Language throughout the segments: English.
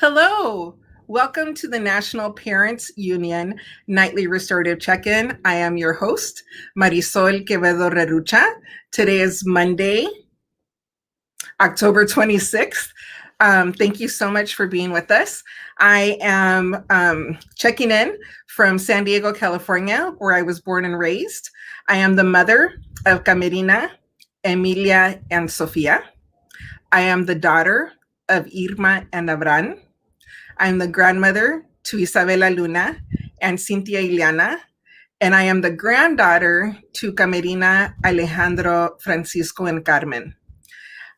Hello. Welcome to the National Parents Union Nightly Restorative Check-in. I am your host, Marisol Quevedo Rerucha. Today is Monday, October 26th. Thank you so much for being with us. I am checking in from San Diego, California, where I was born and raised. I am the mother of Camerina, Emilia, and Sofia. I am the daughter of Irma and Abran. I'm the grandmother to Isabela Luna and Cynthia Ileana, and I am the granddaughter to Camerina, Alejandro, Francisco, and Carmen.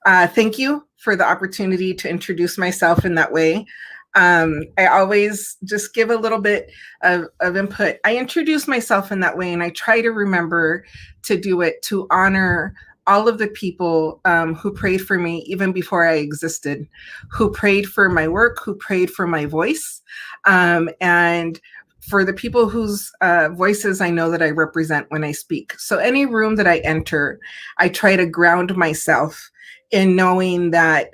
Thank you for the opportunity to introduce myself in that way. I always just give a little bit of input. I introduce myself in that way, and I try to remember to do it to honor all of the people who prayed for me even before I existed, who prayed for my work, who prayed for my voice, and for the people whose voices I know that I represent when I speak. So any room that I enter, I try to ground myself in knowing that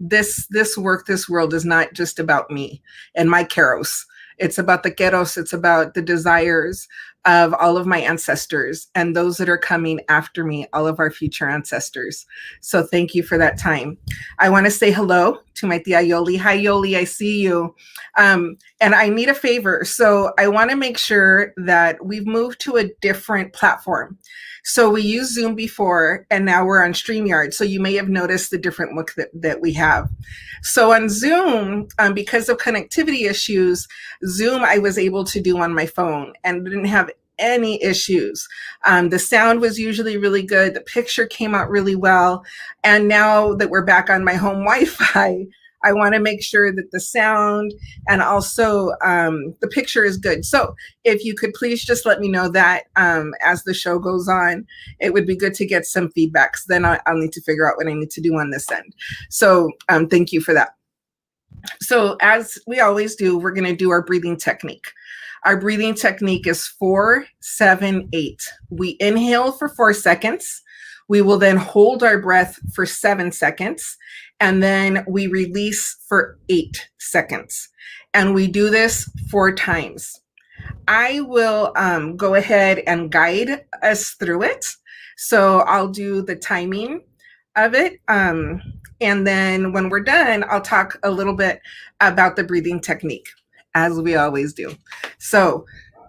this work, this world is not just about me and my keros. It's about the keros. It's about the desires of all of my ancestors and those that are coming after me, all of our future ancestors. So thank you for that time. I want to say hello to my tia Yoli. Hi, Yoli, I see you. And I need a favor. So I want to make sure that we've moved to a different platform. So we used Zoom before, and now we're on StreamYard. So you may have noticed the different look that we have. So on Zoom, because of connectivity issues, Zoom I was able to do on my phone and didn't have any issues. The sound was usually really good. The picture came out really well. And now that we're back on my home Wi-Fi, I want to make sure that the sound and also the picture is good. So if you could please just let me know that as the show goes on, it would be good to get some feedback. So then I'll need to figure out what I need to do on this end. So thank you for that. So as we always do, we're going to do our breathing technique. Our breathing technique is 4-7-8. We inhale for 4 seconds. We will then hold our breath for 7 seconds, and then we release for 8 seconds. And we do this 4 times. I will go ahead and guide us through it. So I'll do the timing of it. And then when we're done, I'll talk a little bit about the breathing technique, as we always do. So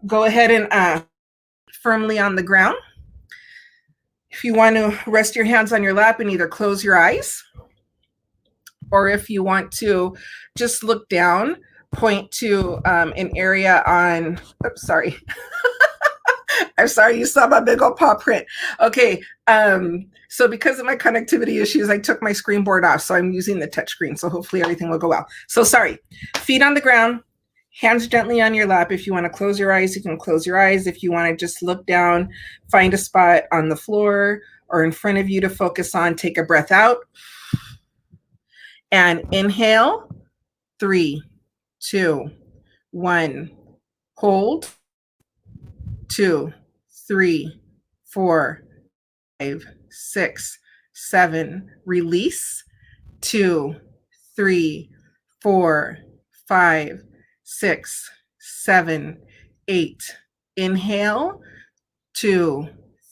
go ahead and firmly on the ground. If you want to rest your hands on your lap and either close your eyes, or if you want to just look down, point to an area on, oops, sorry. I'm sorry, you saw my big old paw print. Okay, so because of my connectivity issues, I took my screen board off, so I'm using the touch screen, so hopefully everything will go well. So sorry, feet on the ground, hands gently on your lap. If you want to close your eyes, you can close your eyes. If you want to just look down, find a spot on the floor or in front of you to focus on, take a breath out. And inhale, 3, 2, 1. Hold, 2, 3, 4, 5, 6, 7. Release, 2, 3, 4, 5, 6, 7, 8. Inhale, 2,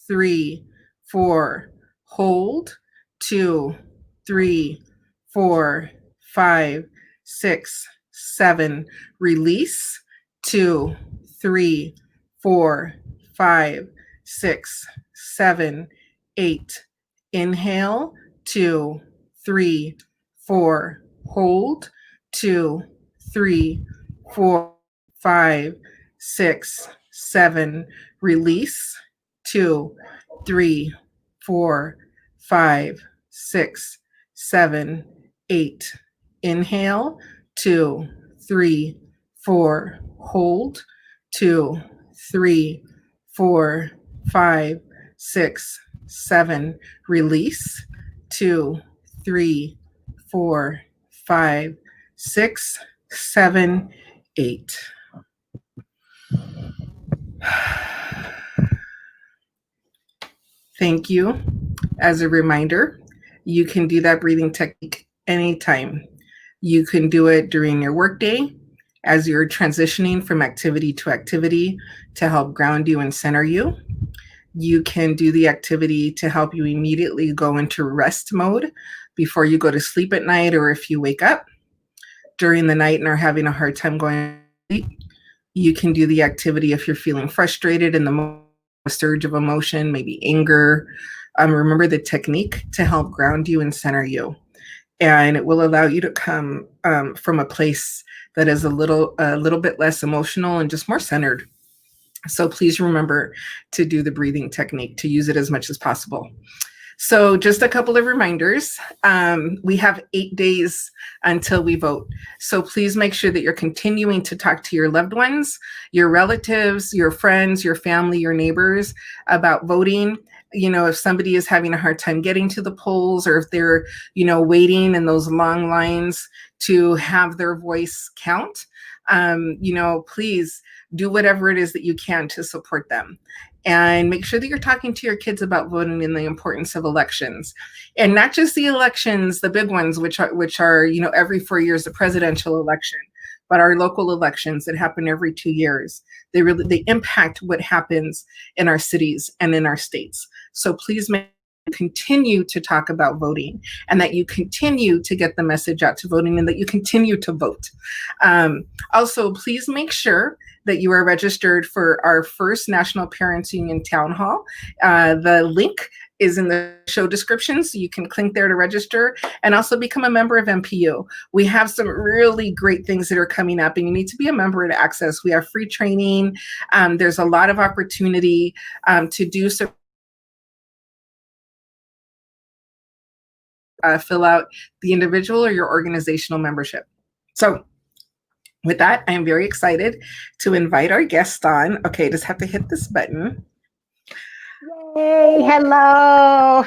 3, 4. Hold, 2, 3, 4, 5, 6, 7. Release, 2, 3, 4, 5, 6, 7, 8. Inhale, 2, 3, 4. Hold, 2, 3, 4, 5, 6, 7. Release, 2, 3, 4, 5, 6, 7, 8. Inhale, 2, 3, 4. Hold, 2, 3, 4, 5, 6, 7. Release, 2, 3, 4, 5, 6, 7, 8. Thank you. As a reminder, you can do that breathing technique anytime. You can do it during your workday as you're transitioning from activity to activity to help ground you and center you. You can do the activity to help you immediately go into rest mode before you go to sleep at night, or if you wake up during the night and are having a hard time going to sleep. You can do the activity if you're feeling frustrated in the surge of emotion, maybe anger. Remember the technique to help ground you and center you. And it will allow you to come from a place that is a little bit less emotional and just more centered. So please remember to do the breathing technique, to use it as much as possible. So just a couple of reminders. We have 8 days until we vote. So please make sure that you're continuing to talk to your loved ones, your relatives, your friends, your family, your neighbors about voting. You know, if somebody is having a hard time getting to the polls, or if they're, waiting in those long lines to have their voice count, please do whatever it is that you can to support them. And make sure that you're talking to your kids about voting and the importance of elections, and not just the elections, the big ones, which are every 4 years, the presidential election, but our local elections that happen every 2 years. They impact what happens in our cities and in our states. So please continue to talk about voting, and that you continue to get the message out to voting, and that you continue to vote. Also, please make sure that you are registered for our first National Parents Union Town Hall. The link is in the show description, so you can click there to register and also become a member of NPU. We have some really great things that are coming up, and you need to be a member to access. We have free training. There's a lot of opportunity to do so. Fill out the individual or your organizational membership. So with that, I am very excited to invite our guest on. Okay, just have to hit this button. Yay, hello.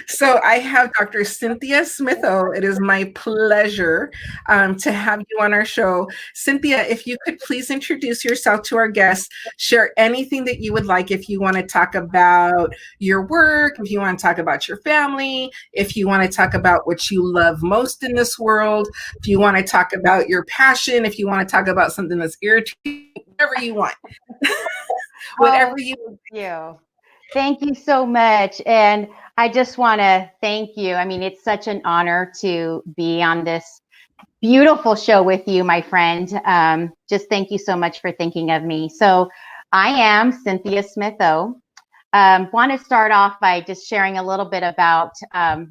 So I have Dr. Cynthia Smith-Ough. It is my pleasure to have you on our show. Cynthia, if you could please introduce yourself to our guests, share anything that you would like. If you want to talk about your work, if you want to talk about your family, if you want to talk about what you love most in this world, if you want to talk about your passion, if you want to talk about something that's irritating, whatever you want. Whatever you. Thank you so much. And I just want to thank you. I mean, it's such an honor to be on this beautiful show with you, my friend. Just thank you so much for thinking of me. So I am Cynthia Smith-Ough. Want to start off by just sharing a little bit about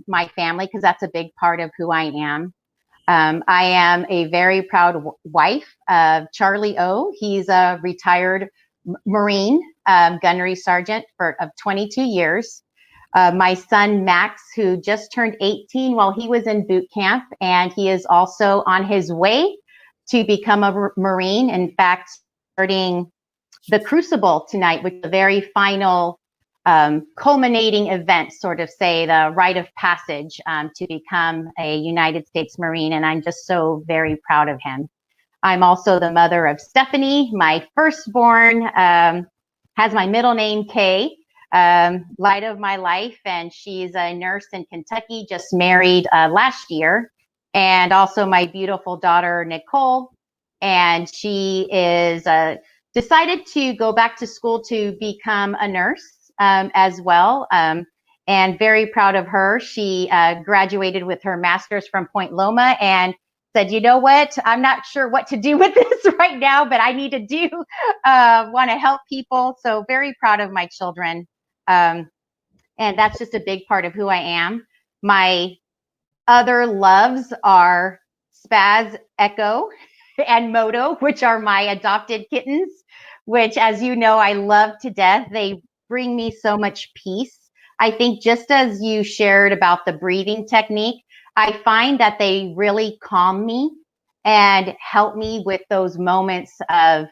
my family, because that's a big part of who I am. I am a very proud wife of Charlie O. He's a retired Marine, gunnery sergeant of 22 years. My son, Max, who just turned 18 while he was in boot camp, and he is also on his way to become a Marine. In fact, starting the Crucible tonight, which is the very final culminating event, sort of say the rite of passage to become a United States Marine. And I'm just so very proud of him. I'm also the mother of Stephanie, my firstborn, has my middle name, Kay, light of my life. And she's a nurse in Kentucky, just married last year. And also my beautiful daughter, Nicole. And she is decided to go back to school to become a nurse as well. And very proud of her. She graduated with her master's from Point Loma and said, you know what, I'm not sure what to do with this right now, but I need to want to help people. So very proud of my children. And that's just a big part of who I am. My other loves are Spaz, Echo, and Moto, which are my adopted kittens, which, as you know, I love to death. They bring me so much peace. I think just as you shared about the breathing technique, I find that they really calm me and help me with those moments of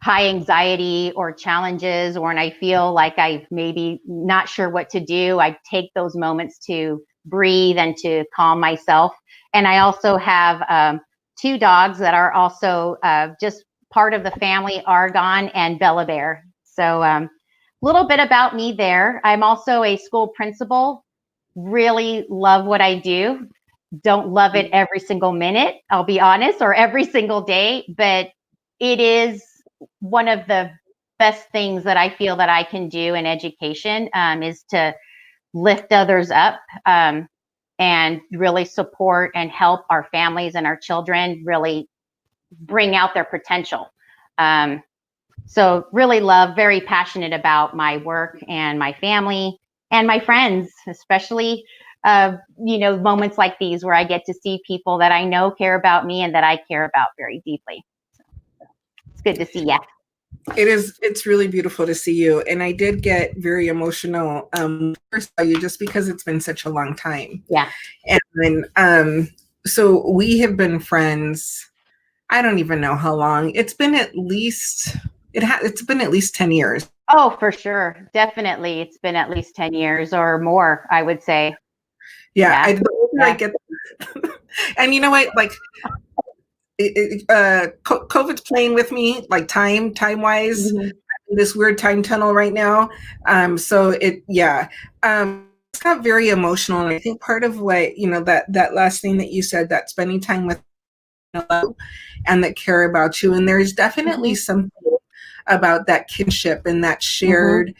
high anxiety or challenges, or when I feel like I maybe not sure what to do. I take those moments to breathe and to calm myself. And I also have 2 dogs that are also just part of the family, Argon and Bella Bear. So a little bit about me there. I'm also a school principal. Really love what I do. don't love it every single minute, I'll be honest, or every single day, but it is one of the best things that I feel that I can do in education, is to lift others up, and really support and help our families and our children really bring out their potential. So really very passionate about my work and my family and my friends, especially, moments like these where I get to see people that I know care about me and that I care about very deeply. So it's good to see you. It's really beautiful to see you. And I did get very emotional first saw you, just because it's been such a long time. Yeah. And so we have been friends, I don't even know how long. It's been at least 10 years. Oh, for sure. Definitely. It's been at least 10 years or more, I would say. Yeah. The older I get, and you know what, like, COVID's playing with me, like time wise, this weird time tunnel right now. So it's got very emotional. And I think part of what, that last thing that you said, that spending time with and that care about you. And there's definitely something about that kinship and that shared,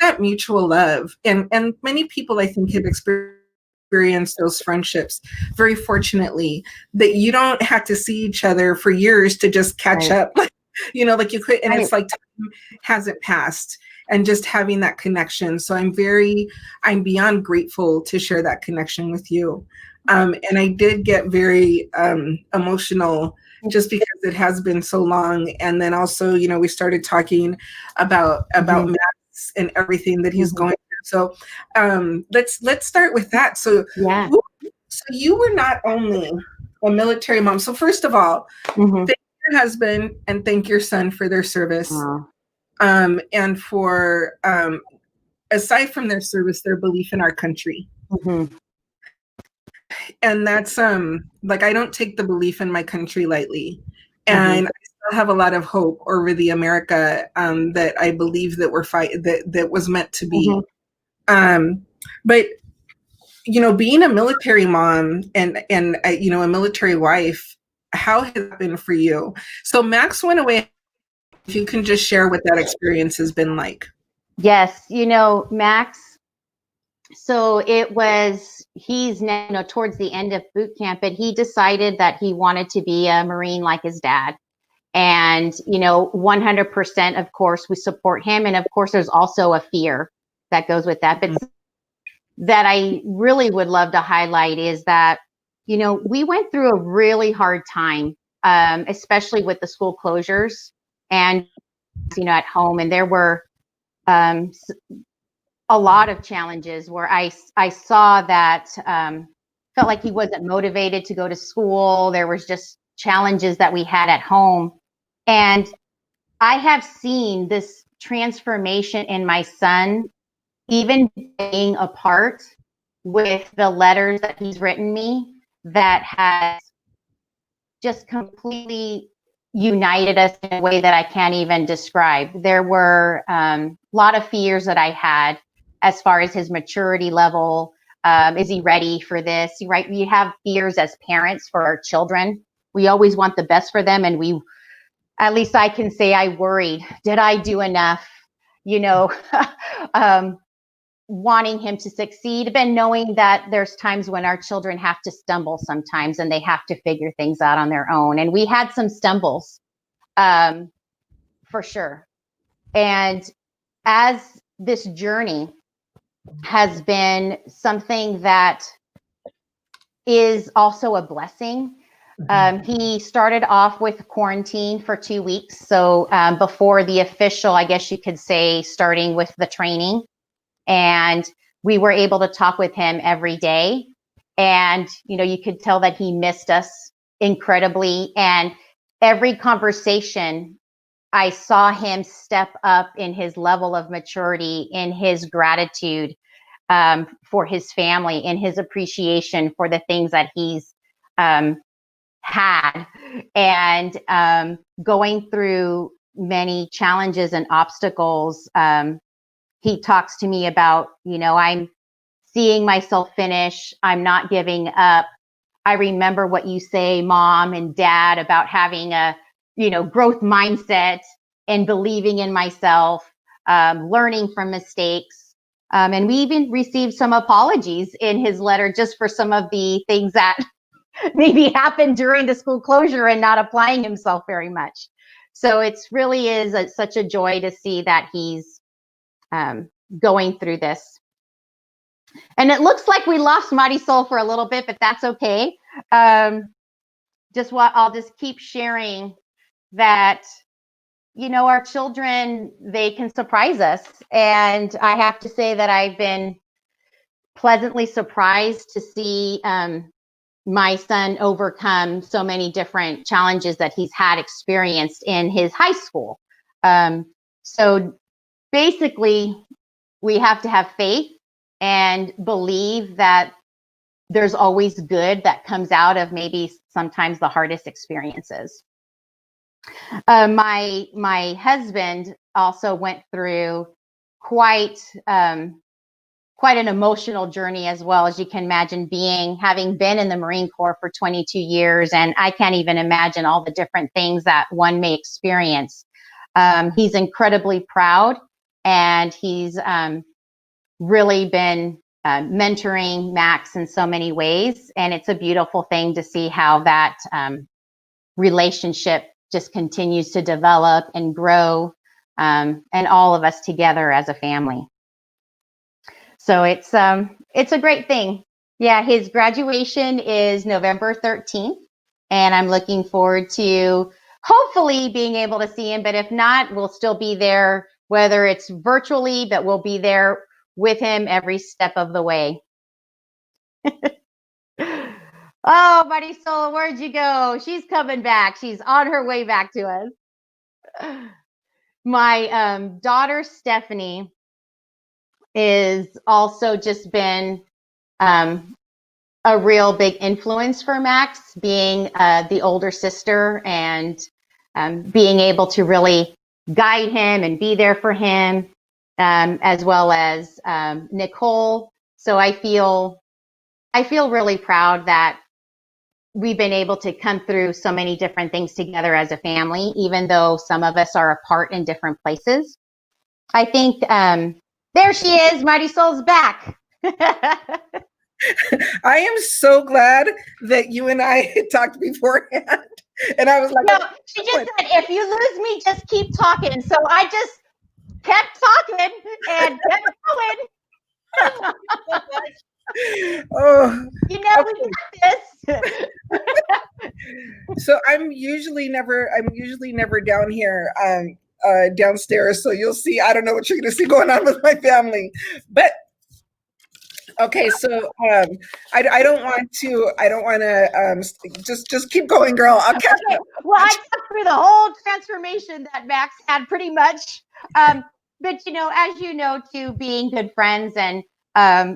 that mutual love. And many people, I think, have experienced those friendships very fortunately, that you don't have to see each other for years to just catch up, like you could, and it's like time hasn't passed, and just having that connection. So I'm beyond grateful to share that connection with you. And I did get very emotional, just because it has been so long. And then also, we started talking about Max and everything that he's going through. So let's start with that. So so you were not only a military mom. So first of all, thank your husband and thank your son for their service. And for aside from their service, their belief in our country. And that's like, I don't take the belief in my country lightly. And I still have a lot of hope over the America that I believe that that was meant to be. But being a military mom and a military wife, how has it been for you? So Max went away. If you can just share what that experience has been like. Yes, Max. So he's now towards the end of boot camp, but he decided that he wanted to be a Marine like his dad. And, 100%, of course, we support him. And of course, there's also a fear that goes with that. But that I really would love to highlight is that, we went through a really hard time, especially with the school closures and, at home. And there were a lot of challenges where I saw that felt like he wasn't motivated to go to school. There was just challenges that we had at home. And I have seen this transformation in my son, even being a part with the letters that he's written me, that has just completely united us in a way that I can't even describe. There were a lot of fears that I had as far as his maturity level. Is he ready for this? Right? We have fears as parents for our children. We always want the best for them. And at least I can say I worried. Did I do enough? Wanting him to succeed, but knowing that there's times when our children have to stumble sometimes and they have to figure things out on their own. And we had some stumbles, for sure. And as this journey has been something that is also a blessing. He started off with quarantine for 2 weeks. So before the official, I guess you could say, starting with the training. And we were able to talk with him every day. And, you could tell that he missed us incredibly. And every conversation, I saw him step up in his level of maturity, in his gratitude for his family, in his appreciation for the things that he's had, and going through many challenges and obstacles. He talks to me about, I'm seeing myself finish. I'm not giving up. I remember what you say, Mom and Dad, about having a, growth mindset and believing in myself, learning from mistakes. And we even received some apologies in his letter just for some of the things that maybe happened during the school closure and not applying himself very much. So it's really is such a joy to see that he's going through this. And it looks like we lost Marisol for a little bit, but that's okay. I'll just keep sharing that, our children, they can surprise us. And I have to say that I've been pleasantly surprised to see my son overcome so many different challenges that he's had experienced in his high school. So basically, we have to have faith and believe that there's always good that comes out of maybe sometimes the hardest experiences. My husband also went through quite an emotional journey, as well, as you can imagine, having been in the Marine Corps for 22 years. And I can't even imagine all the different things that one may experience. He's incredibly proud, and he's really been mentoring Max in so many ways. And it's a beautiful thing to see how that relationship just continues to develop and grow, and all of us together as a family. So it's a great thing. Yeah, his graduation is November 13th, and I'm looking forward to hopefully being able to see him. But if not, we'll still be there, whether it's virtually, but we'll be there with him every step of the way. Oh, Marisol, where'd you go? She's coming back. She's on her way back to us. My daughter, Stephanie, is also just been a real big influence for Max, being the older sister, and being able to really guide him and be there for him, as well as Nicole. So I feel really proud that we've been able to come through so many different things together as a family, even though some of us are apart in different places. I think there she is. Marisol's back. I am so glad that you and I talked beforehand. And I was like, no, she just said, if you lose me, just keep talking. So I just kept talking and kept going. Oh, we got this. So I'm usually never down here, downstairs. So you'll see, I don't know what you're going to see going on with my family, but okay. So I don't want to just keep going, girl. I'll catch okay. Well, I took through the whole transformation that Max had pretty much. But as you know, too, being good friends, and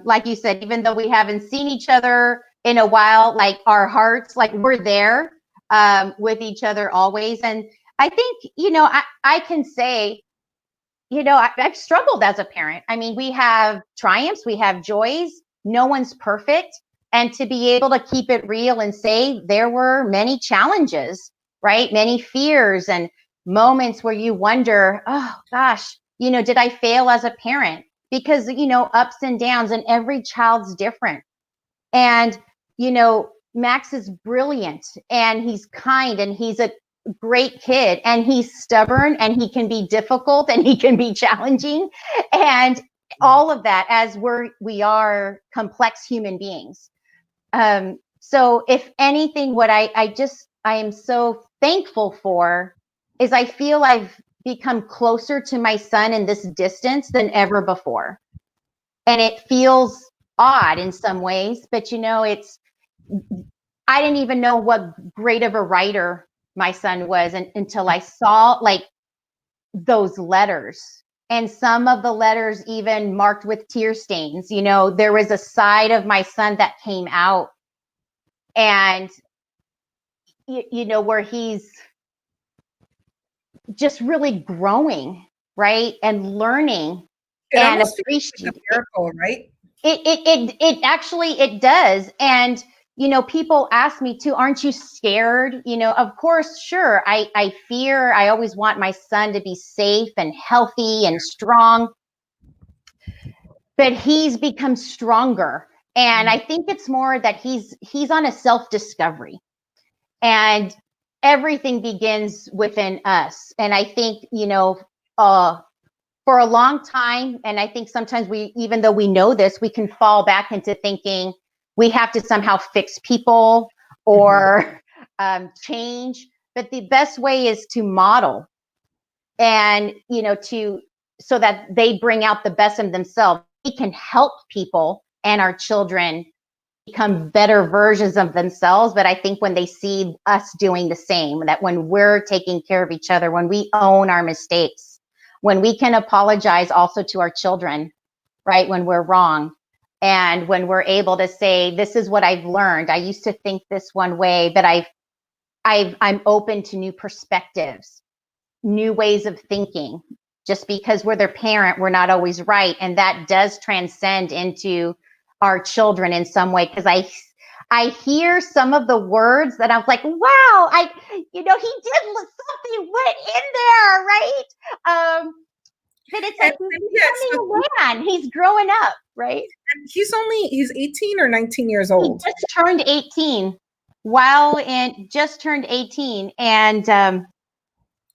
like you said, even though we haven't seen each other in a while, like our hearts, like we're there with each other always. And I think, I can say, I've struggled as a parent. I mean, we have triumphs, we have joys. No one's perfect. And to be able to keep it real and say there were many challenges, right? Many fears and moments where you wonder, oh gosh, did I fail as a parent? Because, ups and downs, and every child's different. And, Max is brilliant, and he's kind, and he's a great kid, and he's stubborn, and he can be difficult, and he can be challenging, and all of that, as we are complex human beings. So if anything, what I am so thankful for is I feel I've become closer to my son in this distance than ever before. And it feels odd in some ways, but I didn't even know what great of a writer my son was until I saw like those letters. And some of the letters even marked with tear stains. There was a side of my son that came out, and where he's just really growing, right, and learning and appreciating. Like a miracle, right? It actually does. And people ask me too, aren't you scared? Of course, sure. I fear, I always want my son to be safe and healthy and strong, but he's become stronger. And I think it's more that he's on a self-discovery, and everything begins within us. And I think, for a long time, and I think sometimes even though we know this, we can fall back into thinking we have to somehow fix people or change. But the best way is to model, and so that they bring out the best in themselves. We can help people and our children become better versions of themselves. But I think when they see us doing the same, that when we're taking care of each other, when we own our mistakes, when we can apologize also to our children, right, when we're wrong, and when we're able to say, this is what I've learned. I used to think this one way, but I'm open to new perspectives, new ways of thinking. Just because we're their parent, we're not always right. And that does transcend into our children in some way. Because I hear some of the words that I'm like, wow, he did something went in there, right? But it's like he's becoming a man. He's growing up, right? He's 18 or 19 years old. He just turned 18. Just turned 18. And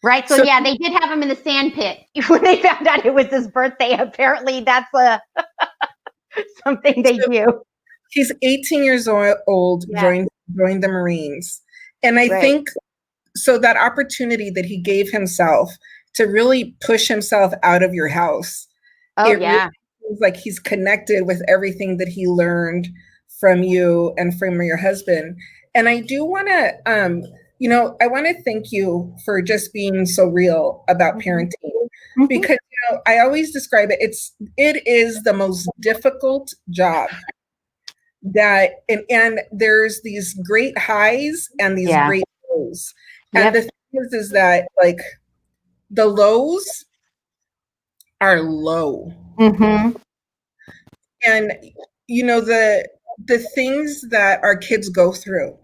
right. So yeah, they did have him in the sand pit when they found out it was his birthday. Apparently that's something they do. He's 18 years old, joined the Marines. And I think so that opportunity that he gave himself to really push himself out of your house. Oh, yeah. Really feels like he's connected with everything that he learned from you and from your husband. And I do want to, I want to thank you for just being so real about parenting, because I always describe it. It is the most difficult job. And there's these great highs and these great lows. And the thing is that like the lows are low. Mm-hmm. And the things that our kids go through.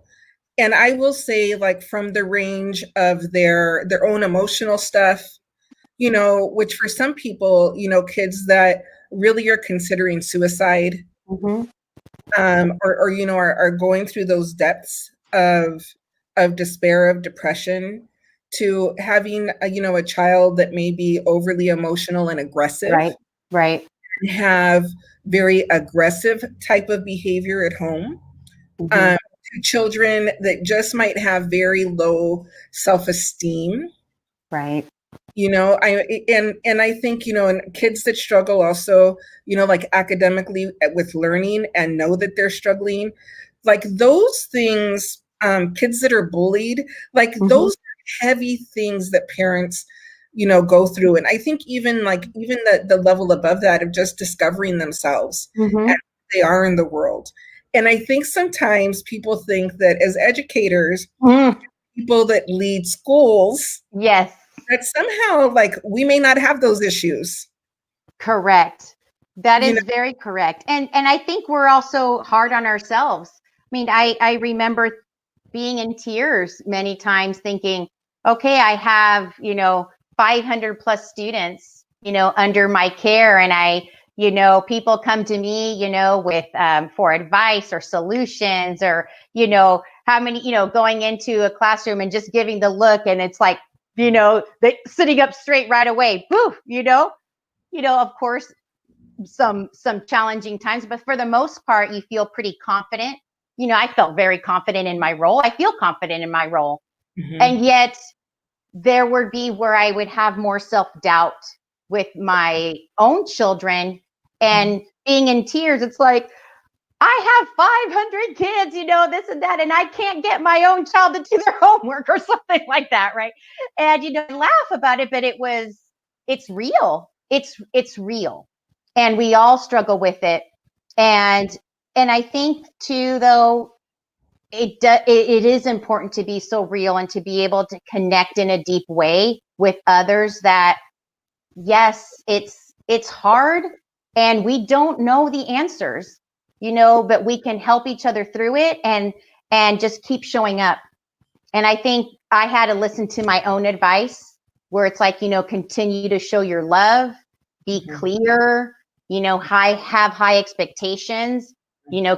And I will say, like, from the range of their own emotional stuff, which for some people, kids that really are considering suicide, or are going through those depths of despair, of depression, to having a child that may be overly emotional and aggressive, right, and have very aggressive type of behavior at home. To children that just might have very low self-esteem, right. I think, and kids that struggle also, like academically with learning and know that they're struggling, like those things, kids that are bullied, like those are heavy things that parents, go through. And I think even the level above that of just discovering themselves and who they are in the world. And I think sometimes people think that as educators, people that lead schools, yes, that somehow like we may not have those issues. Correct. That is very correct. And I think we're also hard on ourselves. I mean, I remember being in tears many times thinking, okay, I have, 500 plus students, under my care. And people come to me, with, for advice or solutions, or, how many, going into a classroom and just giving the look. And it's like, they sitting up straight right away. Poof, of course, some challenging times, but for the most part, you feel pretty confident. I felt very confident in my role. I feel confident in my role. And yet there would be where I would have more self-doubt with my own children, and being in tears. It's like, I have 500 kids, this and that, and I can't get my own child to do their homework or something like that, right? And, laugh about it, but it's real. It's real. And we all struggle with it. And I think too, though, it is important to be so real and to be able to connect in a deep way with others. That yes, it's hard, and we don't know the answers. but we can help each other through it and just keep showing up. And I think I had to listen to my own advice where it's like, continue to show your love, be clear, have high expectations,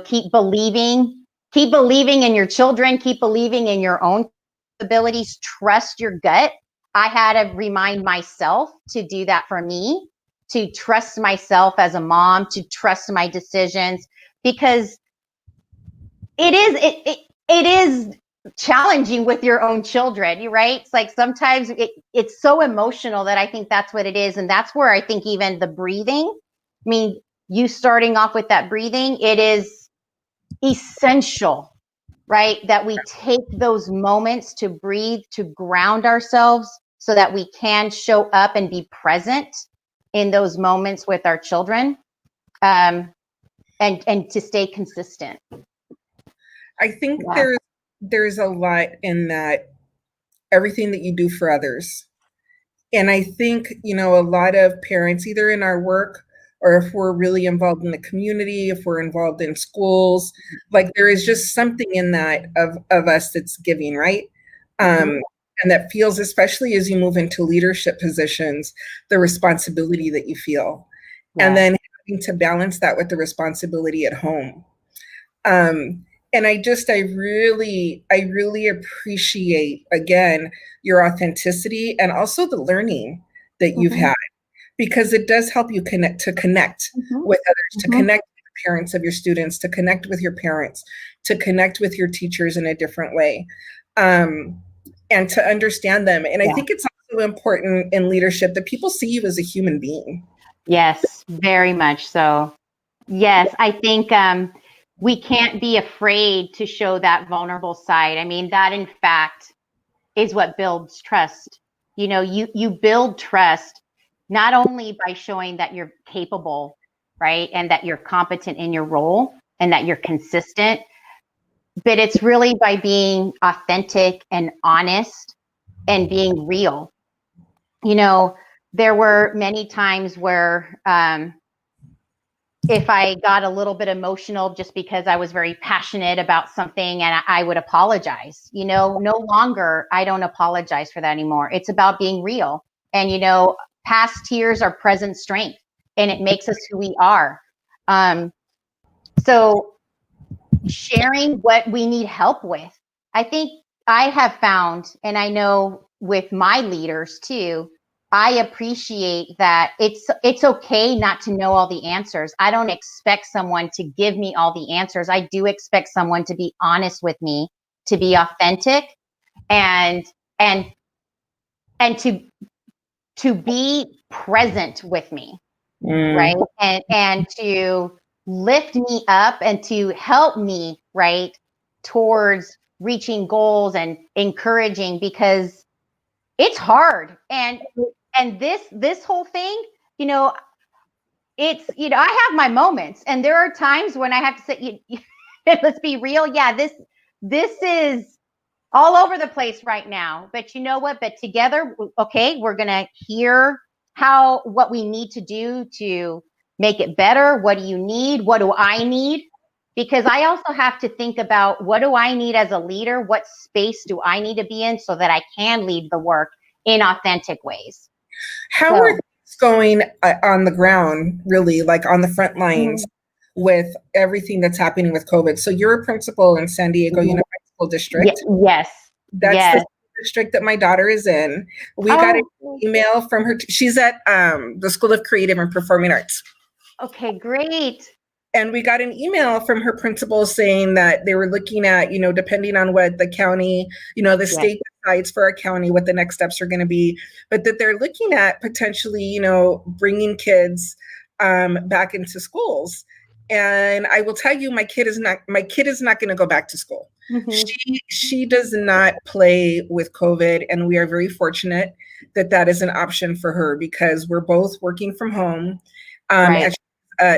keep believing in your children, keep believing in your own abilities, trust your gut. I had to remind myself to do that for me, to trust myself as a mom, to trust my decisions, because it is challenging with your own children, right? It's like sometimes it's so emotional that I think that's what it is. And that's where I think even the breathing, I mean, you starting off with that breathing, it is essential, right? That we take those moments to breathe, to ground ourselves so that we can show up and be present in those moments with our children, and to stay consistent. I think there's a lot in that, everything that you do for others. And I think, a lot of parents, either in our work or if we're really involved in the community, if we're involved in schools, like there is just something in that of us that's giving, right? And that feels, especially as you move into leadership positions, the responsibility that you feel. And then having to balance that with the responsibility at home. And I really appreciate, again, your authenticity and also the learning that you've had, because it does help you connect with others, to connect with the parents of your students, to connect with your parents, to connect with your teachers in a different way, and to understand them. And I think it's also important in leadership that people see you as a human being. Yes, very much so. Yes, I think we can't be afraid to show that vulnerable side. I mean, that in fact is what builds trust. You build trust not only by showing that you're capable, right? And that you're competent in your role and that you're consistent, but it's really by being authentic and honest and being real. There were many times where if I got a little bit emotional just because I was very passionate about something, and I would apologize. No longer, I don't apologize for that anymore. It's about being real. And, past tears are present strength, and it makes us who we are. So sharing what we need help with, I think I have found, and I know with my leaders too, I appreciate that it's okay not to know all the answers. I don't expect someone to give me all the answers. I do expect someone to be honest with me, to be authentic, and to be present with me, right? And to lift me up and to help me, right, towards reaching goals and encouraging, because it's hard. And this whole thing, it's, I have my moments, and there are times when I have to say, let's be real. Yeah, this is all over the place right now, but you know what? But together, okay, we're going to hear what we need to do to make it better. What do you need? What do I need? Because I also have to think about, what do I need as a leader? What space do I need to be in so that I can lead the work in authentic ways? How are things going on the ground, really, like on the front lines, with everything that's happening with COVID? So you're a principal in San Diego Unified School District. Yes. That's the district that my daughter is in. We got an email from her. She's at the School of Creative and Performing Arts. Okay, great. And we got an email from her principal saying that they were looking at, depending on what the county, the state decides for a county, what the next steps are going to be, but that they're looking at potentially, bringing kids back into schools. And I will tell you, my kid is not going to go back to school. She does not play with COVID, and we are very fortunate that is an option for her, because we're both working from home.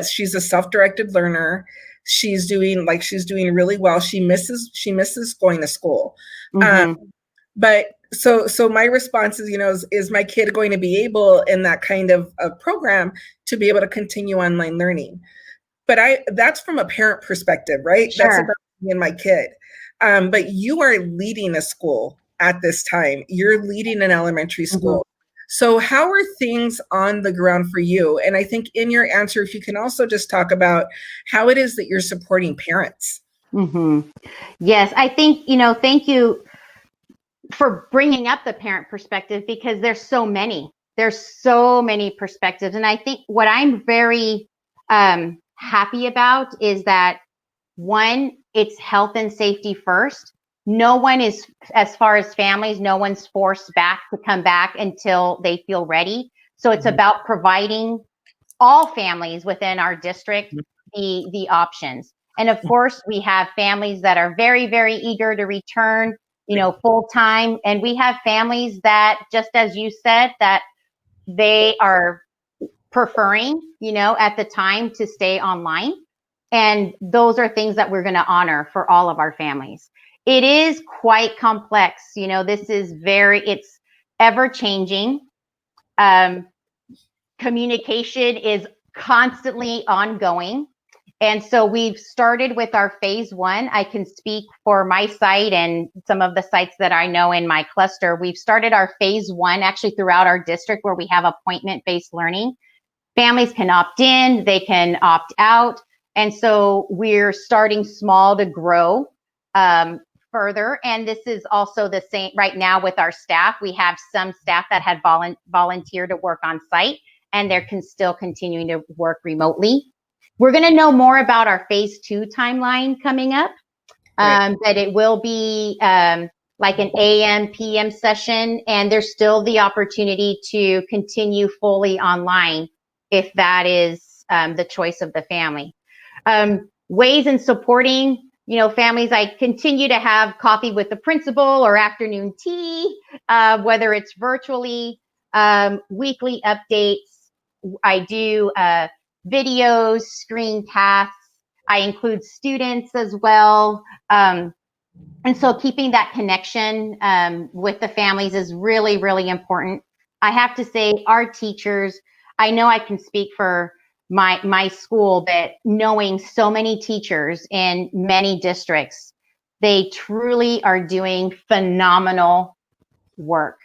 She's a self-directed learner. She's doing really well. She misses going to school. But so my response is, is my kid going to be able, in that kind of program, to be able to continue online learning? but that's from a parent perspective, right? Sure. That's about me and my kid. But you are leading a school at this time. You're leading an elementary school. Mm-hmm. So how are things on the ground for you? And I think in your answer, if you can also just talk about how it is that you're supporting parents. Mm-hmm. Yes, I think, thank you for bringing up the parent perspective, because there's so many perspectives. And I think what I'm very happy about is that, one, it's health and safety first. No one is, as far as families, no one's forced back to come back until they feel ready. So it's about providing all families within our district the options. And of course, we have families that are very, very eager to return, full time. And we have families that, just as you said, that they are preferring, at the time to stay online. And those are things that we're going to honor for all of our families. It is quite complex. This is it's ever changing. Communication is constantly ongoing. And so we've started with our phase 1. I can speak for my site and some of the sites that I know in my cluster. We've started our phase 1 actually throughout our district, where we have appointment-based learning. Families can opt in, they can opt out. And so we're starting small to grow further. And this is also the same right now with our staff. We have some staff that had volunteered to work on site, and they're still continuing to work remotely. We're going to know more about our phase 2 timeline coming up, but it will be like an AM, PM session, and there's still the opportunity to continue fully online if that is the choice of the family. Ways in supporting, families, I continue to have coffee with the principal or afternoon tea, whether it's virtually, weekly updates. I do videos, screencasts. I include students as well. And so keeping that connection with the families is really, really important. I have to say, our teachers, I know I can speak for my school, but knowing so many teachers in many districts, they truly are doing phenomenal work.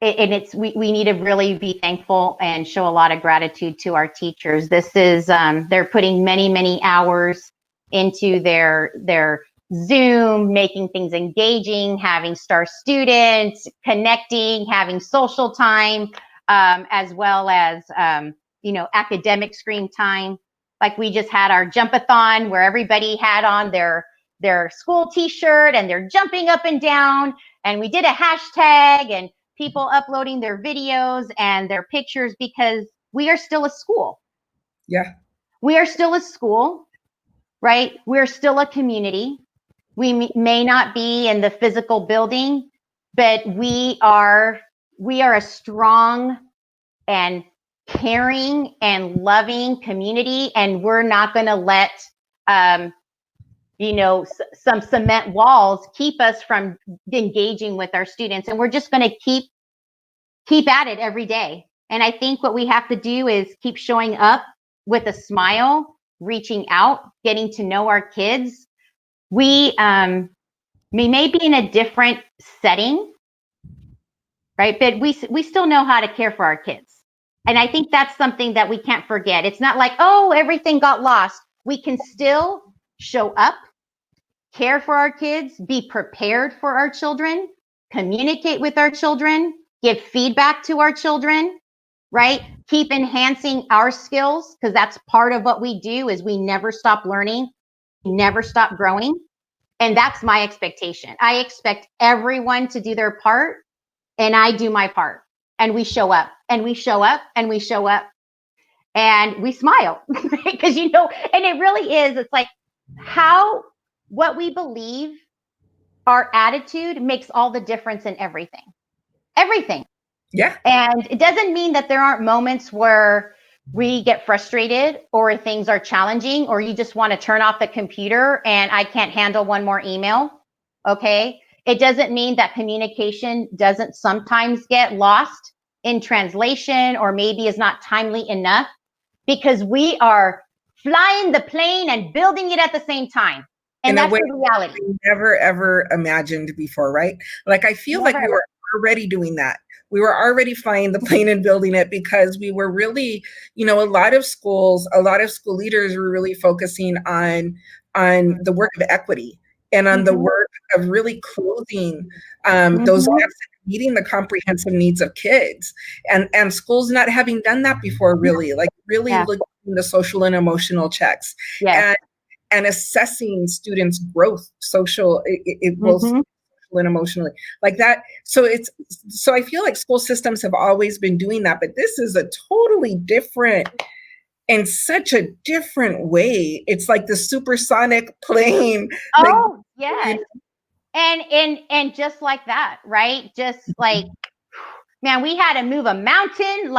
We need to really be thankful and show a lot of gratitude to our teachers. This is, they're putting many, many hours into their Zoom, making things engaging, having star students, connecting, having social time, as well as, academic screen time. Like we just had our jump-a-thon where everybody had on their school t-shirt and they're jumping up and down. And we did a hashtag and people uploading their videos and their pictures, because we are still a school. Yeah. We are still a school, right? We're still a community. We may not be in the physical building, but we are a strong and caring and loving community. And we're not going to let, some cement walls keep us from engaging with our students. And we're just going to keep at it every day. And I think what we have to do is keep showing up with a smile, reaching out, getting to know our kids. We may be in a different setting, right? But we still know how to care for our kids. And I think that's something that we can't forget. It's not like, oh, everything got lost. We can still show up, care for our kids, be prepared for our children, communicate with our children, give feedback to our children, right? Keep enhancing our skills, because that's part of what we do. Is we never stop learning, never stop growing. And that's my expectation. I expect everyone to do their part, and I do my part. And we show up, and we show up, and we show up, and we smile, because, and it really is, it's like what we believe, our attitude makes all the difference in everything. Everything. Yeah. And it doesn't mean that there aren't moments where we get frustrated or things are challenging, or you just want to turn off the computer and I can't handle one more email. Okay. It doesn't mean that communication doesn't sometimes get lost in translation, or maybe is not timely enough, because we are flying the plane and building it at the same time. And that's the reality. We never, ever imagined before, right? Like, I feel like we were already doing that. We were already flying the plane and building it because we were really, a lot of school leaders were really focusing on the work of equity and on the work of really closing those gaps and meeting the comprehensive needs of kids, and schools not having done that before, really, looking at the social and emotional checks, and assessing students' growth, both social and emotionally, like that. So I feel like school systems have always been doing that, but this is a totally different, in such a different way. It's like the supersonic plane. Oh, yes. And just like that, right? Just like, man, we had to move a mountain,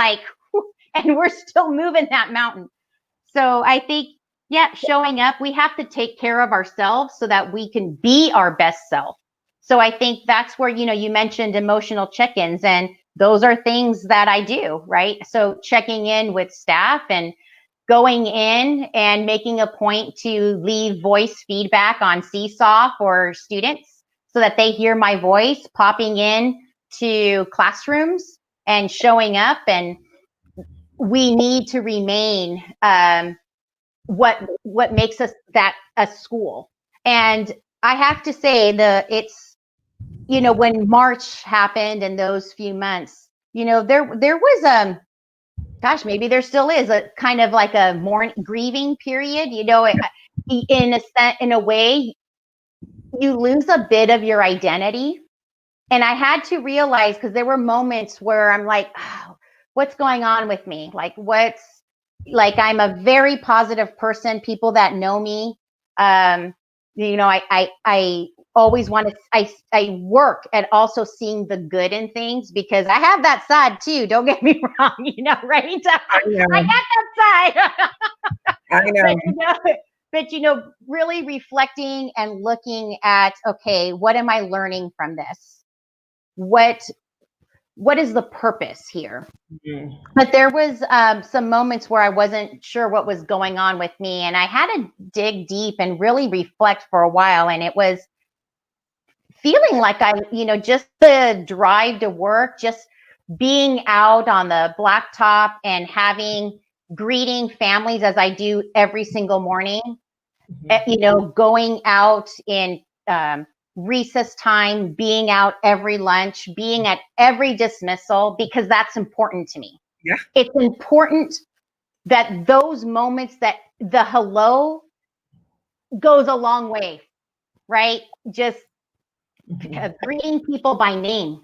and we're still moving that mountain. So I think, showing up, we have to take care of ourselves so that we can be our best self. So I think that's where, you mentioned emotional check-ins, and those are things that I do, right? So checking in with staff and going in and making a point to leave voice feedback on Seesaw for students so that they hear my voice, popping in to classrooms and showing up. And we need to remain what makes us that a school. And I have to say it's when March happened and those few months, there was gosh, maybe there still is a kind of like a grieving period. In a way, you lose a bit of your identity. And I had to realize, because there were moments where I'm like, oh, what's going on with me? I'm a very positive person. People that know me, I always want to, I work at also seeing the good in things, because I have that side too. Don't get me wrong, right? I got that side. I know. But really reflecting and looking at, okay, what am I learning from this? What is the purpose here? But there was some moments where I wasn't sure what was going on with me, and I had to dig deep and really reflect for a while. And it was feeling like just the drive to work, just being out on the blacktop and greeting families as I do every single morning, going out in recess time, being out every lunch, being at every dismissal, because that's important to me. Yeah. It's important that those moments, that the hello goes a long way, right? Just greeting people by name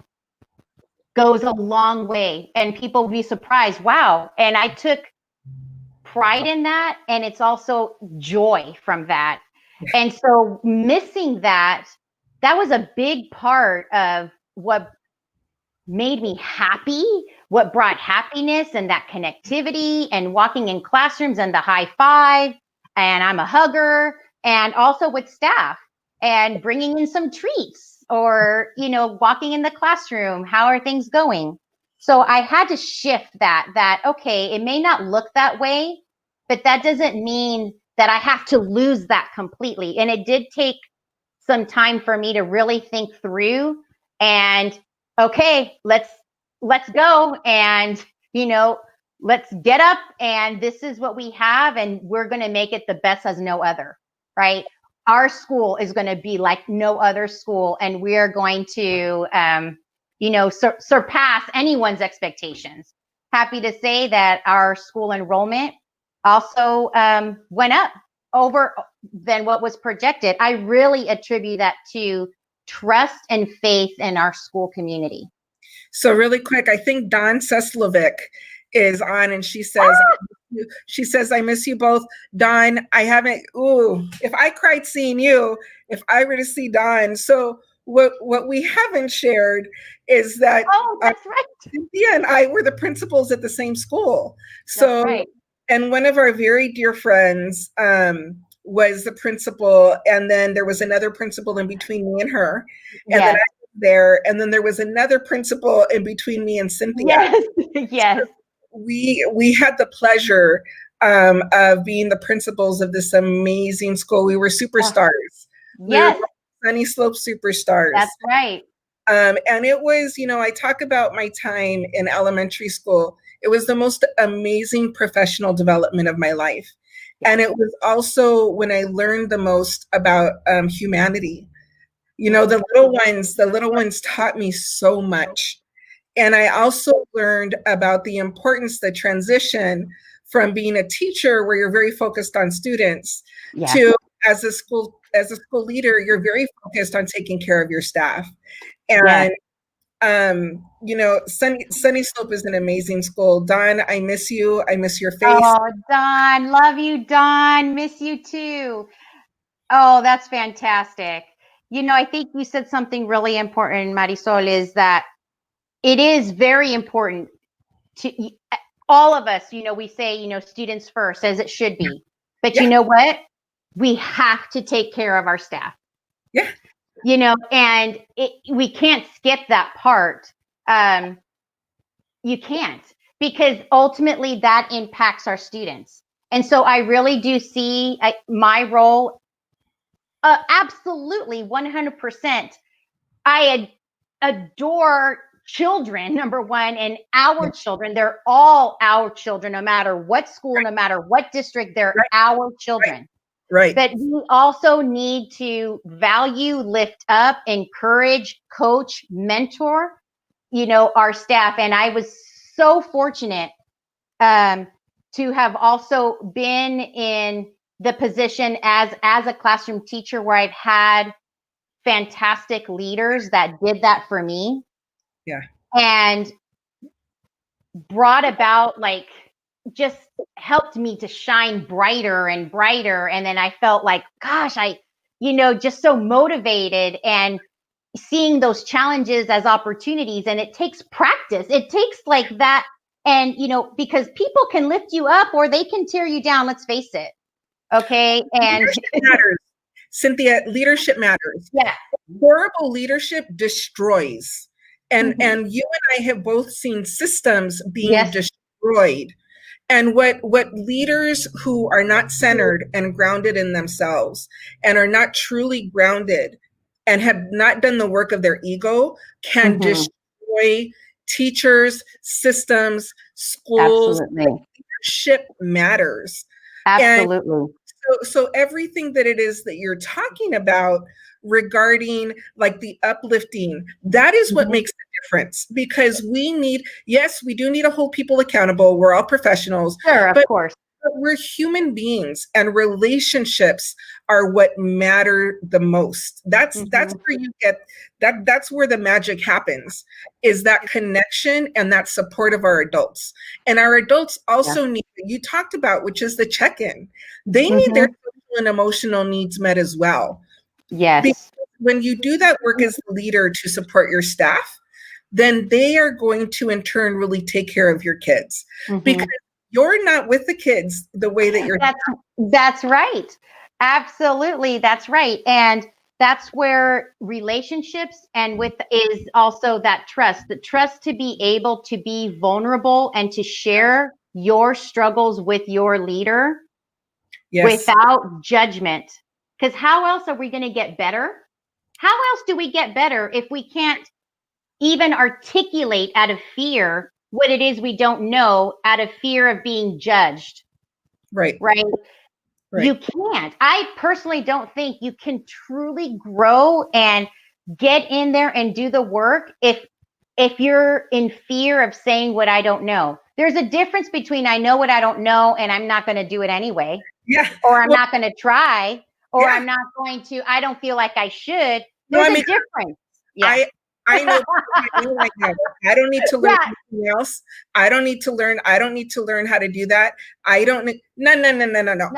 goes a long way, and people will be surprised. Wow. And I took pride in that, and it's also joy from that. And so missing that was a big part of what made me happy, what brought happiness and that connectivity, and walking in classrooms and the high five, and I'm a hugger, and also with staff and bringing in some treats, or, walking in the classroom, how are things going? So I had to shift that, okay, it may not look that way, but that doesn't mean that I have to lose that completely. And it did take some time for me to really think through, and okay, let's go, and let's get up, and this is what we have, and we're going to make it the best as no other, right? Our school is going to be like no other school, and we are going to surpass anyone's expectations. Happy to say that our school enrollment also went up over than what was projected. I really attribute that to trust and faith in our school community. So really quick, I think Dawn Seslovic is on, and she says, I miss you both. Dawn, if I cried seeing you, if I were to see Dawn. So what we haven't shared is that that's right. Cynthia and I were the principals at the same school. So, right. And one of our very dear friends was the principal, and then there was another principal in between me and her, and then I was there, and then there was another principal in between me and Cynthia. Yes. So we had the pleasure of being the principals of this amazing school. We were superstars. We were Yes, Sunny Slope superstars. that's right. And it was, I talk about my time in elementary school. It was the most amazing professional development of my life. Yeah. And it was also when I learned the most about humanity. The little ones taught me so much. And I also learned about the importance, the transition from being a teacher where you're very focused on students to as a school leader, you're very focused on taking care of your staff. And Sunny Slope is an amazing school. Dawn, I miss you. I miss your face. Oh, Dawn, love you, Dawn. Miss you too. Oh, that's fantastic. I think you said something really important, Marisol, is that it is very important to all of us. We say, students first, as it should be. But you know what? We have to take care of our staff. Yeah. And we can't skip that part. You can't, because ultimately that impacts our students. And so I really do see my role absolutely 100%. I adore children, number one, and our children. They're all our children, no matter what school, no matter what district, they're our children. Right. But we also need to value, lift up, encourage, coach, mentor, our staff. And I was so fortunate to have also been in the position as a classroom teacher where I've had fantastic leaders that did that for me. Yeah. And brought about, just helped me to shine brighter and brighter. And then I felt like, gosh, just so motivated and seeing those challenges as opportunities. And it takes practice. It takes that. And, because people can lift you up or they can tear you down. Let's face it. Okay. And leadership matters. Cynthia, leadership matters. Yeah. Horrible leadership destroys. And you and I have both seen systems being destroyed. And what leaders who are not centered and grounded in themselves and are not truly grounded and have not done the work of their ego can destroy teachers, systems, schools. Absolutely. Leadership matters. Absolutely. And so everything that it is that you're talking about regarding the uplifting, that is what makes the difference, because we do need to hold people accountable. We're all professionals. Sure, of course. But we're human beings, and relationships are what matter the most. That's where you get that's where the magic happens, is that connection and that support of our adults. And our adults also need, you talked about, which is the check-in. They need their social and emotional needs met as well. Yes. Because when you do that work as a leader to support your staff, then they are going to in turn really take care of your kids. Because you're not with the kids the way that you're. That's right. Absolutely. That's right. And that's where relationships is also that trust, the trust to be able to be vulnerable and to share your struggles with your leader without judgment. Because how else are we going to get better? How else do we get better if we can't even articulate out of fear what it is we don't know, out of fear of being judged? Right. You can't. I personally don't think you can truly grow and get in there and do the work if you're in fear of saying what I don't know. There's a difference between I know what I don't know and I'm not going to do it anyway. Yeah. Or I'm not going to try, or I'm not going to, I don't feel like I should. There's a difference. Yeah. I know like that. I don't need to learn anything else. I don't need to learn how to do that. I don't need, no.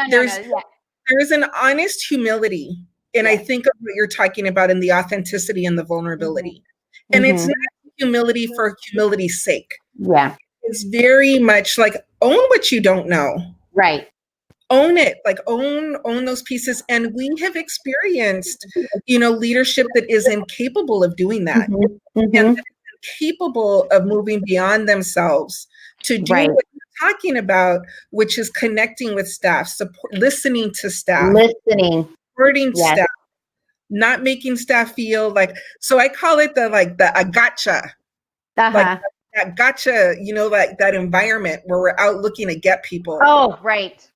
There's an honest humility. And I think of what you're talking about in the authenticity and the vulnerability. And it's not humility for humility's sake. Yeah. It's very much own what you don't know. Right. Own it, own those pieces. And we have experienced, leadership that is incapable of doing that, and that is incapable of moving beyond themselves to do what you're talking about, which is connecting with staff, support, listening to staff, supporting Yes. staff, not making staff feel like, so I call it the I gotcha. Like that gotcha, you know, like that environment where we're out looking to get people. Oh, right.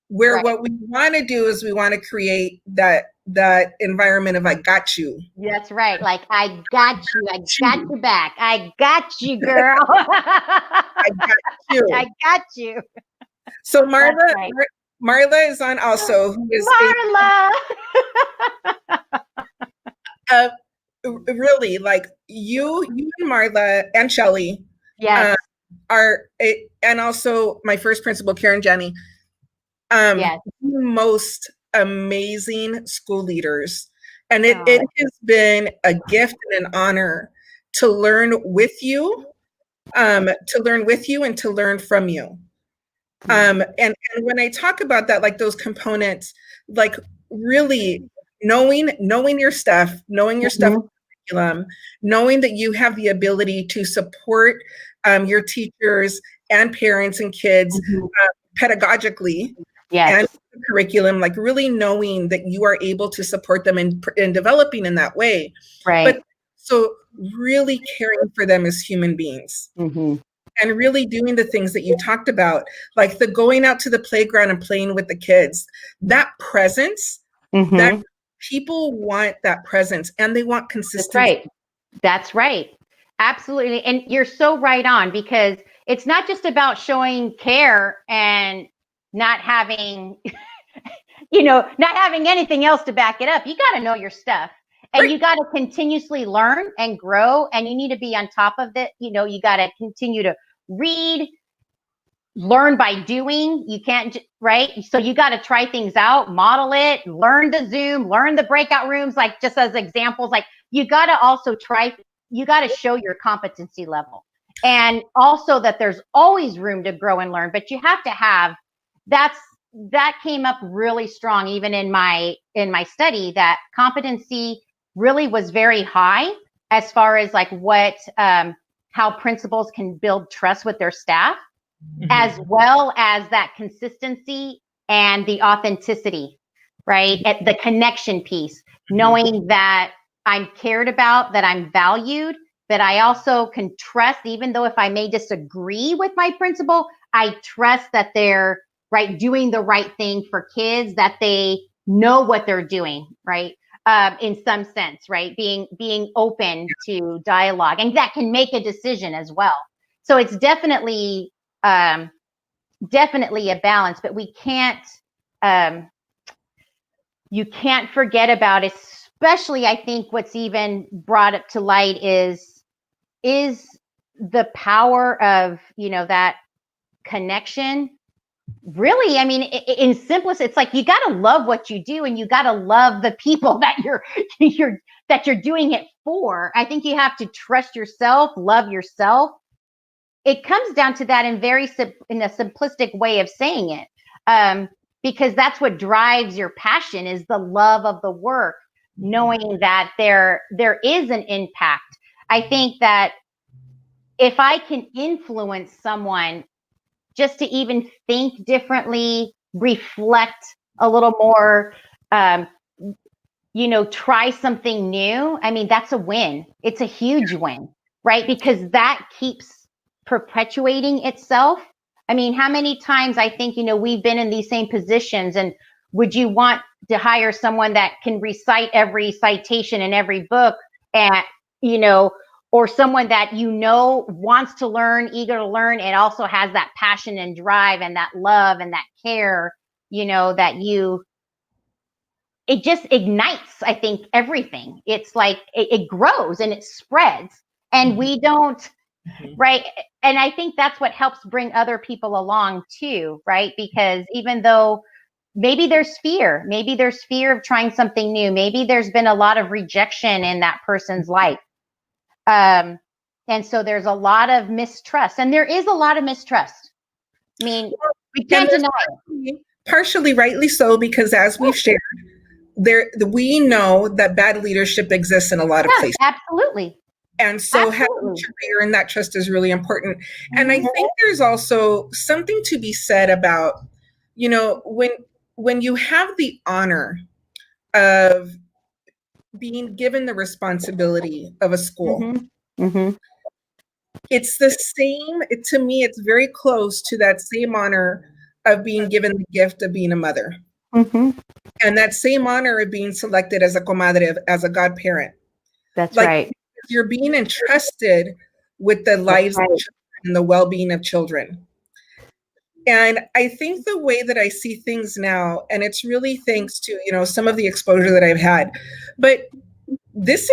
Where right. What we want to do is we want to create that environment of I got you. That's right. Like, I got you. I got you back. I got you, girl. I got you. I got you. So Marla is on also. Who is Marla. Really, like you and Marla and Shelly. Yes. And also my first principal, Karen Jenny. Yes. The most amazing school leaders. And it has been a gift and an honor to learn with you, and to learn from you. And when I talk about that, like those components, like really knowing your stuff, curriculum, knowing that you have the ability to support your teachers and parents and kids pedagogically. Yes. And the curriculum, like really knowing that you are able to support them in developing in that way. Right. But so really caring for them as human beings. And really doing the things that you talked about, like the going out to the playground and playing with the kids, that presence, that people want that presence and they want consistency. That's right. Absolutely. And you're so right on, because it's not just about showing care and not having, not having anything else to back it up. You got to know your stuff, and you got to continuously learn and grow, and you need to be on top of it. You got to continue to read, learn by doing. You can't, right? So you got to try things out, model it, learn the Zoom, learn the breakout rooms, like just as examples. Like you got to also you got to show your competency level, and also that there's always room to grow and learn, but you have to have, that came up really strong, even in my study, that competency really was very high as far as like what, how principals can build trust with their staff, as well as that consistency and the authenticity, right? At the connection piece, knowing that I'm cared about, that I'm valued, that I also can trust, even though if I may disagree with my principal, I trust that they're doing the right thing for kids, that they know what they're doing, right? In some sense, right? Being open to dialogue, and that can make a decision as well. So it's definitely a balance, but we can't, you can't forget about, especially I think what's even brought up to light is the power of, that connection. Really, I mean, in simplest, it's like you got to love what you do, and you got to love the people that you're doing it for. I think you have to trust yourself, love yourself. It comes down to that in a simplistic way of saying it, because that's what drives your passion, is the love of the work, knowing that there is an impact. I think that if I can influence someone just to even think differently, reflect a little more, try something new, I mean, that's a win. It's a huge win, right? Because that keeps perpetuating itself. I mean, how many times I think, we've been in these same positions, and would you want to hire someone that can recite every citation in every book, and, or someone that wants to learn, eager to learn, and also has that passion and drive and that love and that care, it just ignites, I think, everything. It's like it grows and it spreads, and we don't, right? And I think that's what helps bring other people along too, right? Because even though maybe there's fear of trying something new, maybe there's been a lot of rejection in that person's life. And so there's a lot of mistrust, and there is a lot of mistrust. I mean, we can't deny it. Partially rightly so, because as we've shared, we know that bad leadership exists in a lot of places. Absolutely. And so having Absolutely. sure you earn that trust is really important. And I Mhm. think there's also something to be said about, when you have the honor of being given the responsibility of a school, Mhm. Mhm. it's the same, to me, it's very close to that same honor of being given the gift of being a mother. Mhm. And that same honor of being selected as a comadre, as a godparent. That's Like, right. you're being entrusted with the That's lives of right. children and the well-being of children. And I think the way that I see things now, and it's really thanks to, some of the exposure that I've had, but this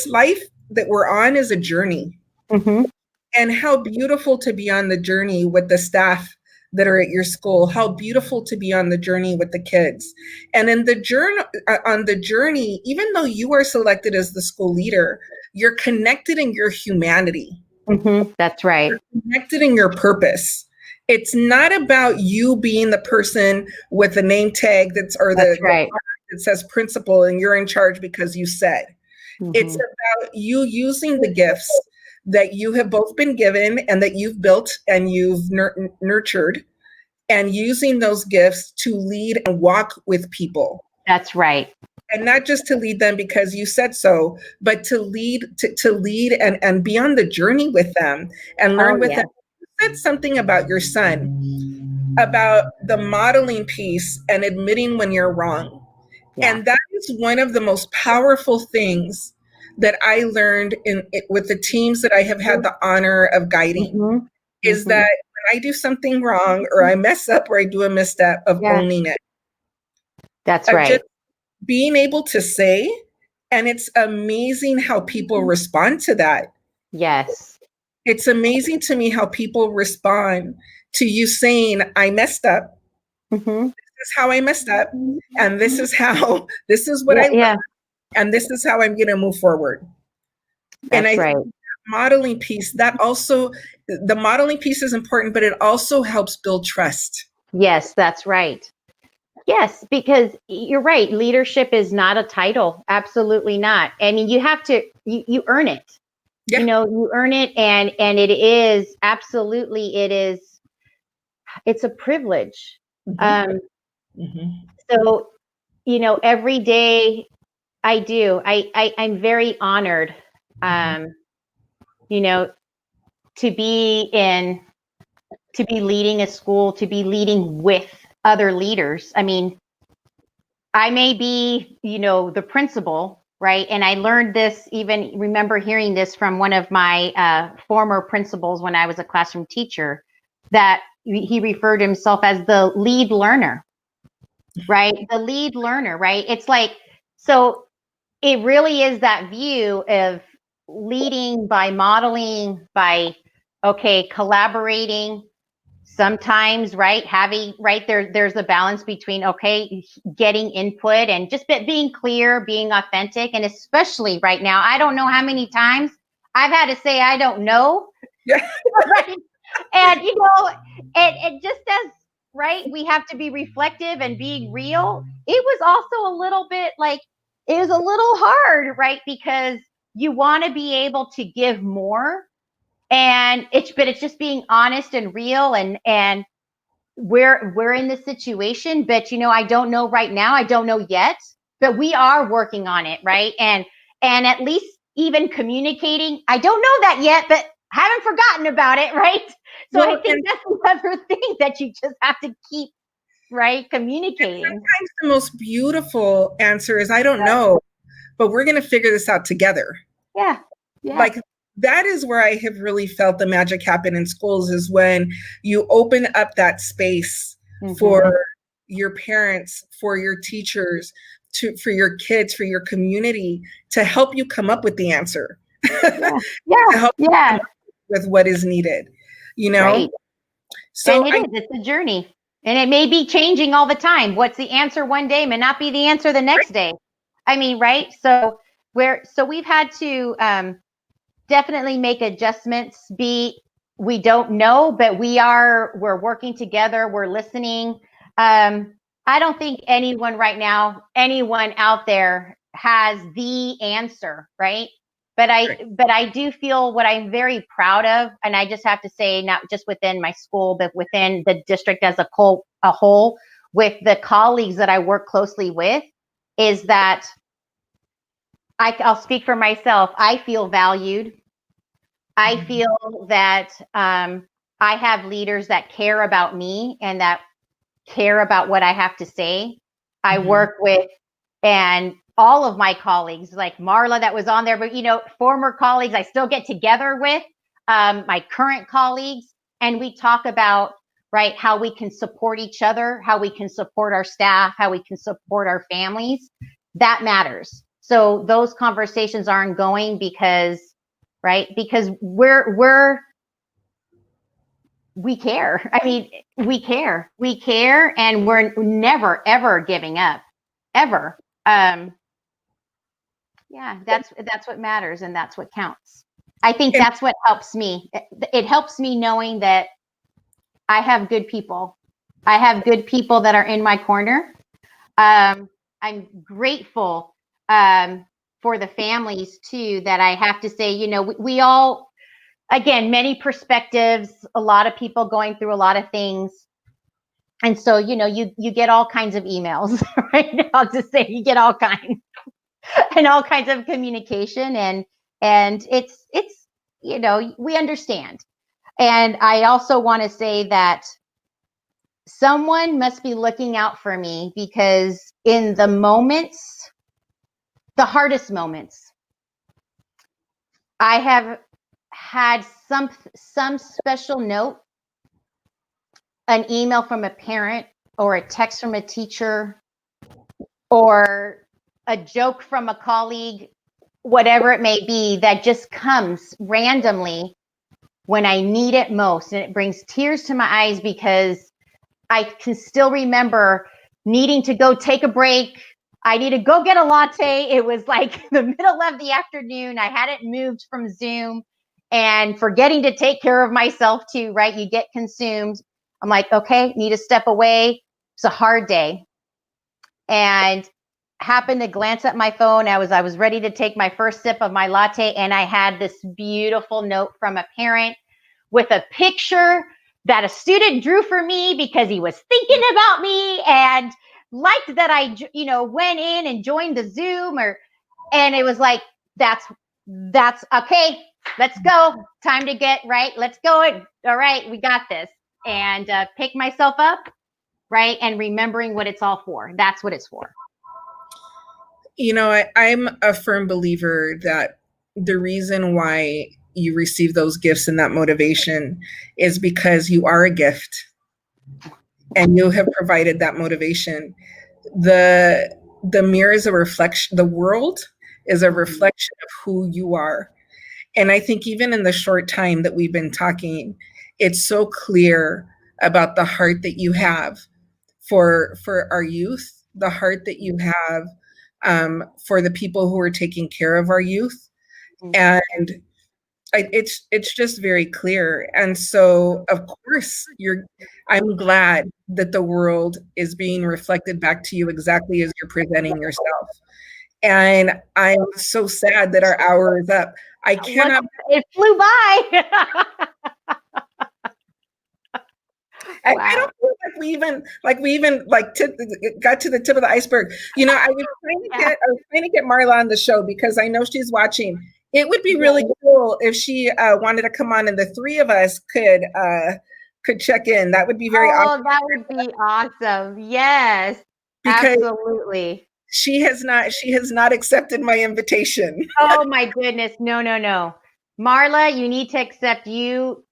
life that we're on is a journey. Mhm. And how beautiful to be on the journey with the staff that are at your school, how beautiful to be on the journey with the kids. And in the journey, on the journey, even though you are selected as the school leader, you're connected in your humanity. Mhm. That's right. You're connected in your purpose. It's not about you being the person with the name tag That's right. that says principal and you're in charge because you said. It's Mhm. about you using the gifts that you have both been given and that you've built and you've nurtured, and using those gifts to lead and walk with people. That's right. And not just to lead them because you said so, but to lead and be on the journey with them and Oh learn with yeah. them. You said something about your son, about the modeling piece and admitting when you're wrong. Yeah. And that is one of the most powerful things that I learned with the teams that I have had the honor of guiding, Mhm. is Mhm. that when I do something wrong or I mess up or I do a misstep, of Yeah. owning it, That's of just right. being able to say, and it's amazing how people respond to that. Yes. It's amazing to me how people respond to you saying, I messed up. Mhm. This is how I messed up. And this is what I Yeah. learned. Yeah. And this is how I'm going to move forward. And That's I think right. modeling piece, that also, the modeling piece is important, but it also helps build trust. Yes, that's right. Yes, because you're right. Leadership is not a title. Absolutely not. I mean, you have to you earn it. Yeah. You earn it, and it is absolutely, it's a privilege. Mm-hmm. Um, Mm-hmm. so every day I'm very honored, um, you know, to be in to be leading a school, to be leading with other leaders. I mean, I may be, the principal, right? And I learned this, even remember hearing this from one of my former principals when I was a classroom teacher, that he referred to himself as the lead learner, right? The lead learner, right? It's like, so it really is that view of leading by modeling, by, okay, collaborating, sometimes, right, having, right, there's a balance between, okay, getting input and just being clear, being authentic. And especially right now, I don't know how many times I've had to say I don't know. Yeah. Right. And it just as, right, we have to be reflective and being real. It was also a little bit like, it was a little hard, right, because you want to be able to give more, and it's just being honest and real, and we're in this situation, but I don't know right now, I don't know yet, but we are working on it, right? And at least even communicating, I don't know that yet, but haven't forgotten about it, right? So I Well, think and that's another thing that you just have to keep, right, communicating. sometimes the most beautiful answer is, I don't know, but we're going to figure this out together. Yeah. Yeah. Like, that is where I have really felt the magic happen in schools, is when you open up that space Mm-hmm. for your parents, for your teachers, for your kids, for your community, to help you come up with the answer, Yeah. to Yeah. help you come Yeah. up with what is needed, you know? Right. And So it is, it's a journey. And it may be changing all the time. What's the answer one day may not be the answer the next day. I mean, right? So we've had to definitely make adjustments. We don't know, but we're working together. We're listening. I don't think anyone right now, anyone out there has the answer, right? But I do feel what I'm very proud of, and I just have to say, not just within my school, but within the district as a whole, with the colleagues that I work closely with, is that I'll speak for myself. I feel valued. I feel that I have leaders that care about me and that care about what I have to say. I work with, and all of my colleagues, like Marla that was on there, but former colleagues I still get together with, my current colleagues, and we talk about, right, how we can support each other, how we can support our staff, how we can support our families. That matters. So those conversations aren't going because, right, because we care. I mean, we care, and we're never, ever giving up, ever. Yeah, that's what matters, and that's what counts. I think that's what helps me. It helps me knowing that I have good people. I have good people that are in my corner. I'm grateful for the families too, that I have to say, we all, again, many perspectives, a lot of people going through a lot of things. And so, you get all kinds of emails, right? I'll just say you get all kinds and all kinds of communication, and it's, we understand. And I also want to say that someone must be looking out for me, because in the moments, the hardest moments, I have had some special note, an email from a parent, or a text from a teacher, or a joke from a colleague, whatever it may be, that just comes randomly when I need it most. And it brings tears to my eyes, because I can still remember needing to go take a break. I need to go get a latte. It was like the middle of the afternoon. I hadn't moved from Zoom, and forgetting to take care of myself too, right? You get consumed. I'm like, okay, need to step away. It's a hard day. And happened to glance at my phone. I was ready to take my first sip of my latte, and I had this beautiful note from a parent with a picture that a student drew for me, because he was thinking about me and liked that I went in and joined the Zoom, and it was like, that's okay, let's go, time to get right, let's go, all right, we got this. And pick myself up, right, and remembering what it's all for. That's what it's for. I'm a firm believer that the reason why you receive those gifts and that motivation is because you are a gift, and you have provided that motivation. The mirror is a reflection. The world is a reflection of who you are. And I think even in the short time that we've been talking, it's so clear about the heart that you have for our youth, the heart that you have for the people who are taking care of our youth. And it's just very clear. And so, of course, I'm glad that the world is being reflected back to you exactly as you're presenting yourself. And I'm so sad that our hour is up. I cannot. It flew by. Wow. I don't feel like we even got to the tip of the iceberg. I was trying to get Marla on the show, because I know she's watching. It would be really cool if she wanted to come on, and the three of us could check in. That would be very awesome. That would be awesome. Yes, because absolutely. She has not accepted my invitation. Oh my goodness. No. Marla, you need to accept. You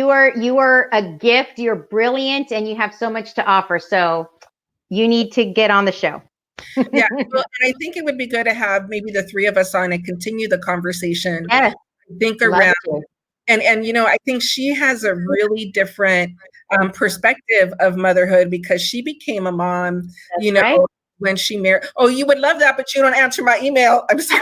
are a gift. You're brilliant, and you have so much to offer. So you need to get on the show. Yeah, well, and I think it would be good to have maybe the three of us on and continue the conversation. Yes. Think around, and I think she has a really different perspective of motherhood, because she became a mom. That's right. When she married. Oh, you would love that, but you don't answer my email. I'm sorry.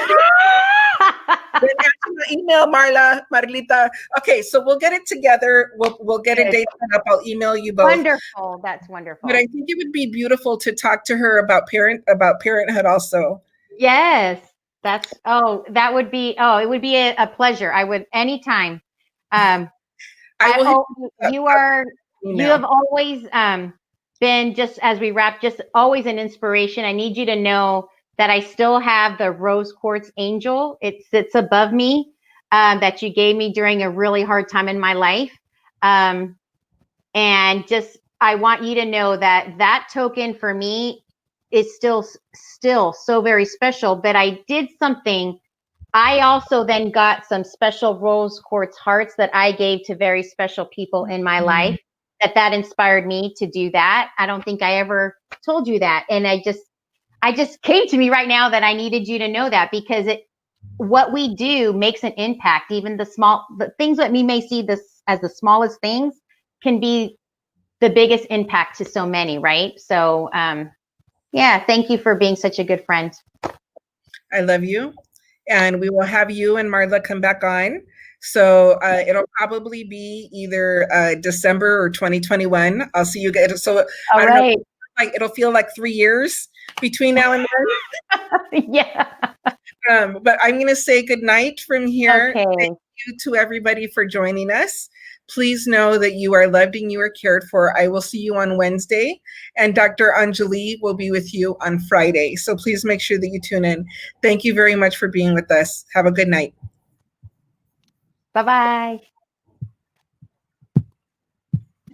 Then answer my email, Marilita. Okay, so we'll get it together. We'll get a date set up. I'll email you both. Wonderful. That's wonderful. But I think it would be beautiful to talk to her about parenthood also. Yes, That would be, it would be a pleasure. I would anytime. I will. You have always been, just as we wrap, just always an inspiration. I need you to know that I still have the rose quartz angel. It sits above me, that you gave me during a really hard time in my life. And just, I want you to know that that token for me is still so very special. But I did something. I also then got some special rose quartz hearts that I gave to very special people in my life. That inspired me to do that. I don't think I ever told you that. And I just came to me right now that I needed you to know that, because what we do makes an impact. Even the things that we may see this as the smallest things can be the biggest impact to so many, right? So, yeah, thank you for being such a good friend. I love you. And we will have you and Marla come back on. So it'll probably be either December or 2021. I'll see you guys. So I don't know, like it'll feel like 3 years between now and then. Yeah. But I'm going to say good night from here. Okay. Thank you to everybody for joining us. Please know that you are loved and you are cared for. I will see you on Wednesday, and Dr. Anjali will be with you on Friday. So please make sure that you tune in. Thank you very much for being with us. Have a good night. Bye-bye.